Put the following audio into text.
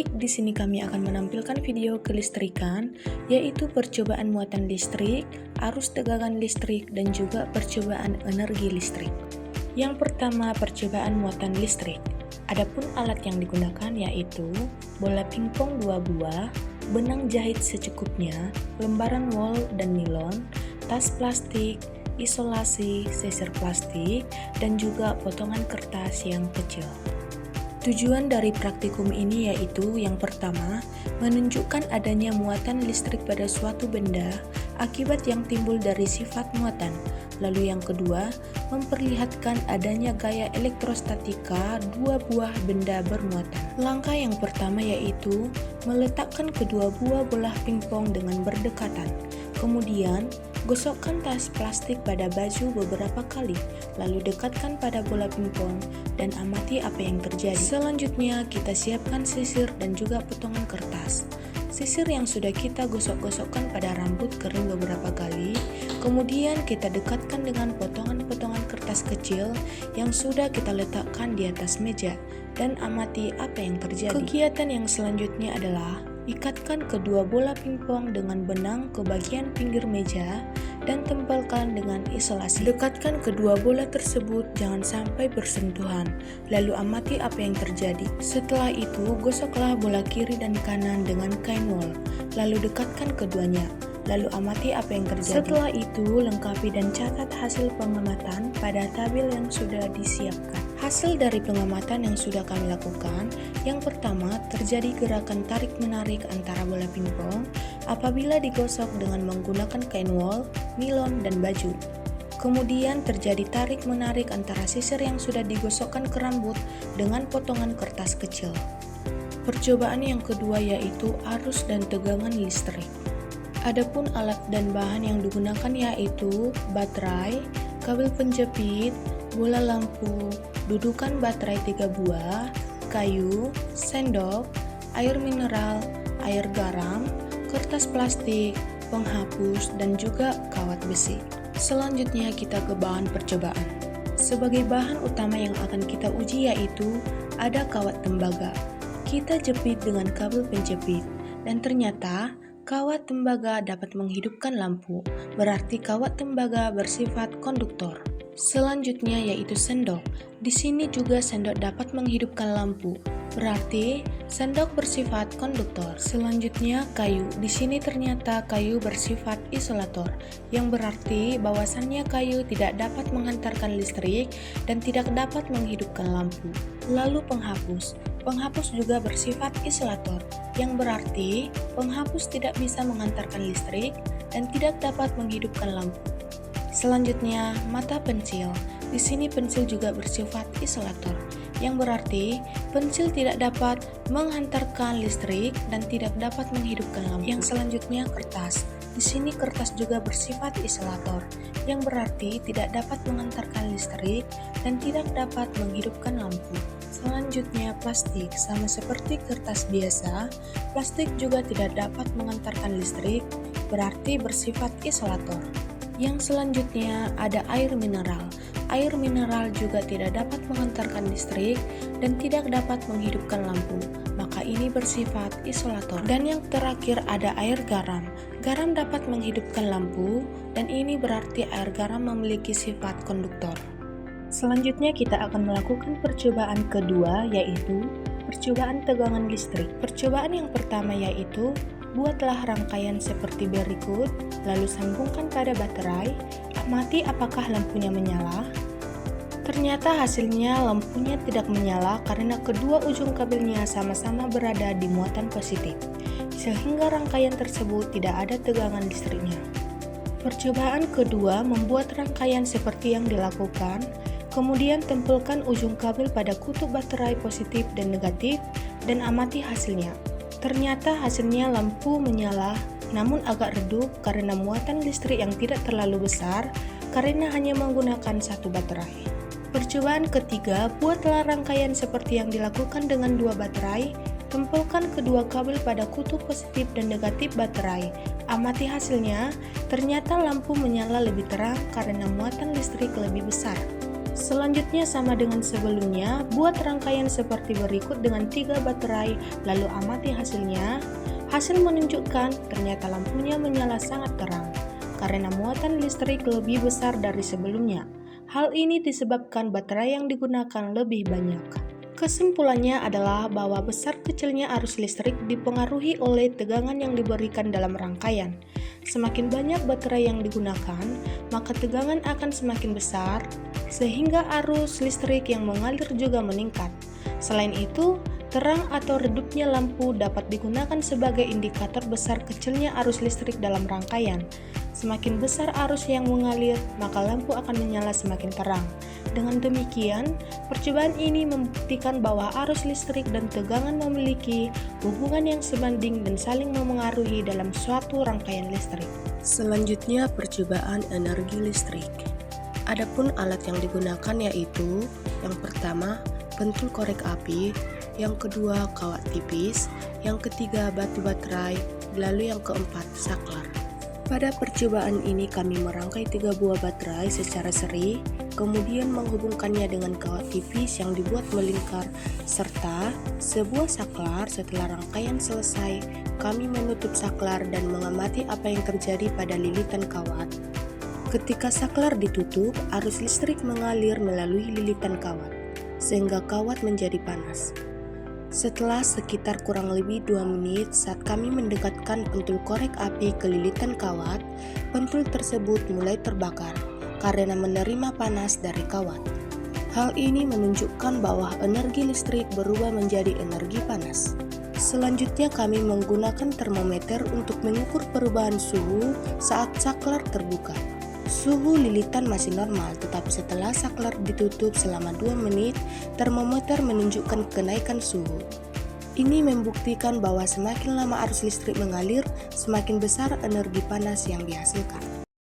Baik, di sini kami akan menampilkan video kelistrikan, yaitu percobaan muatan listrik, arus tegangan listrik, dan juga percobaan energi listrik. Yang pertama, percobaan muatan listrik. Adapun alat yang digunakan yaitu bola pingpong 2 buah, benang jahit secukupnya, lembaran wol dan nilon, tas plastik, isolasi, sisir plastik, dan juga potongan kertas yang kecil. Tujuan dari praktikum ini yaitu yang pertama, menunjukkan adanya muatan listrik pada suatu benda akibat yang timbul dari sifat muatan. Lalu yang kedua, memperlihatkan adanya gaya elektrostatika dua buah benda bermuatan. Langkah yang pertama yaitu meletakkan kedua buah bola pingpong dengan berdekatan. Kemudian, gosokkan tas plastik pada baju beberapa kali, lalu dekatkan pada bola pingpong dan amati apa yang terjadi. Selanjutnya, kita siapkan sisir dan juga potongan kertas. Sisir yang sudah kita gosok-gosokkan pada rambut kering beberapa kali, kemudian kita dekatkan dengan potongan-potongan kertas kecil yang sudah kita letakkan di atas meja dan amati apa yang terjadi. Kegiatan yang selanjutnya adalah ikatkan kedua bola pingpong dengan benang ke bagian pinggir meja dan tempelkan dengan isolasi. Dekatkan kedua bola tersebut jangan sampai bersentuhan, lalu amati apa yang terjadi. Setelah itu, gosoklah bola kiri dan kanan dengan kain wol, lalu dekatkan keduanya. Lalu amati apa yang terjadi. Setelah itu, lengkapi dan catat hasil pengamatan pada tabel yang sudah disiapkan. Hasil dari pengamatan yang sudah kami lakukan, yang pertama terjadi gerakan tarik-menarik antara bola pingpong apabila digosok dengan menggunakan kain wol, nilon, dan baju. Kemudian terjadi tarik-menarik antara sisir yang sudah digosokkan ke rambut dengan potongan kertas kecil. Percobaan yang kedua yaitu arus dan tegangan listrik. Adapun alat dan bahan yang digunakan yaitu baterai, kabel penjepit, bola lampu, dudukan baterai 3 buah, kayu, sendok, air mineral, air garam, kertas plastik, penghapus, dan juga kawat besi. Selanjutnya kita ke bahan percobaan. Sebagai bahan utama yang akan kita uji yaitu ada kawat tembaga. Kita jepit dengan kabel penjepit, dan ternyata kawat tembaga dapat menghidupkan lampu, berarti kawat tembaga bersifat konduktor. Selanjutnya yaitu sendok. Di sini juga sendok dapat menghidupkan lampu, berarti sendok bersifat konduktor. Selanjutnya kayu. Di sini ternyata kayu bersifat isolator, yang berarti bahwasannya kayu tidak dapat menghantarkan listrik dan tidak dapat menghidupkan lampu. Lalu penghapus. Penghapus juga bersifat isolator, yang berarti penghapus tidak bisa menghantarkan listrik dan tidak dapat menghidupkan lampu. Selanjutnya, mata pensil. Di sini pensil juga bersifat isolator, yang berarti pensil tidak dapat menghantarkan listrik dan tidak dapat menghidupkan lampu. Yang selanjutnya, kertas. Di sini kertas juga bersifat isolator, yang berarti tidak dapat menghantarkan listrik dan tidak dapat menghidupkan lampu. Selanjutnya plastik, sama seperti kertas biasa, plastik juga tidak dapat mengantarkan listrik, berarti bersifat isolator. Yang selanjutnya ada air mineral. Air mineral juga tidak dapat mengantarkan listrik dan tidak dapat menghidupkan lampu, maka ini bersifat isolator. Dan yang terakhir ada air garam. Garam dapat menghidupkan lampu dan ini berarti air garam memiliki sifat konduktor. Selanjutnya kita akan melakukan percobaan kedua yaitu percobaan tegangan listrik. Percobaan yang pertama yaitu buatlah rangkaian seperti berikut, lalu sambungkan pada baterai, amati apakah lampunya menyala. Ternyata hasilnya lampunya tidak menyala karena kedua ujung kabelnya sama-sama berada di muatan positif, sehingga rangkaian tersebut tidak ada tegangan listriknya. Percobaan kedua membuat rangkaian seperti yang dilakukan. Kemudian tempelkan ujung kabel pada kutub baterai positif dan negatif dan amati hasilnya. Ternyata hasilnya lampu menyala, namun agak redup karena muatan listrik yang tidak terlalu besar karena hanya menggunakan satu baterai. Percobaan ketiga, buatlah rangkaian seperti yang dilakukan dengan dua baterai. Tempelkan kedua kabel pada kutub positif dan negatif baterai. Amati hasilnya, ternyata lampu menyala lebih terang karena muatan listrik lebih besar. Selanjutnya sama dengan sebelumnya, buat rangkaian seperti berikut dengan 3 baterai, lalu amati hasilnya. Hasil menunjukkan ternyata lampunya menyala sangat terang, karena muatan listrik lebih besar dari sebelumnya. Hal ini disebabkan baterai yang digunakan lebih banyak. Kesimpulannya adalah bahwa besar kecilnya arus listrik dipengaruhi oleh tegangan yang diberikan dalam rangkaian. Semakin banyak baterai yang digunakan, maka tegangan akan semakin besar, sehingga arus listrik yang mengalir juga meningkat. Selain itu, terang atau redupnya lampu dapat digunakan sebagai indikator besar kecilnya arus listrik dalam rangkaian. Semakin besar arus yang mengalir, maka lampu akan menyala semakin terang. Dengan demikian, percobaan ini membuktikan bahwa arus listrik dan tegangan memiliki hubungan yang sebanding dan saling memengaruhi dalam suatu rangkaian listrik. Selanjutnya, percobaan energi listrik. Adapun alat yang digunakan yaitu yang pertama, pentul korek api, yang kedua, kawat tipis, yang ketiga, batu baterai, lalu yang keempat, saklar. Pada percobaan ini kami merangkai 3 buah baterai secara seri, kemudian menghubungkannya dengan kawat tipis yang dibuat melingkar, serta sebuah saklar. Setelah rangkaian selesai, kami menutup saklar dan mengamati apa yang terjadi pada lilitan kawat. Ketika saklar ditutup, arus listrik mengalir melalui lilitan kawat, sehingga kawat menjadi panas. Setelah sekitar kurang lebih 2 menit saat kami mendekatkan pentul korek api ke lilitan kawat, pentul tersebut mulai terbakar karena menerima panas dari kawat. Hal ini menunjukkan bahwa energi listrik berubah menjadi energi panas. Selanjutnya kami menggunakan termometer untuk mengukur perubahan suhu saat saklar terbuka. Suhu lilitan masih normal, tetapi setelah saklar ditutup selama 2 menit, termometer menunjukkan kenaikan suhu. Ini membuktikan bahwa semakin lama arus listrik mengalir, semakin besar energi panas yang dihasilkan.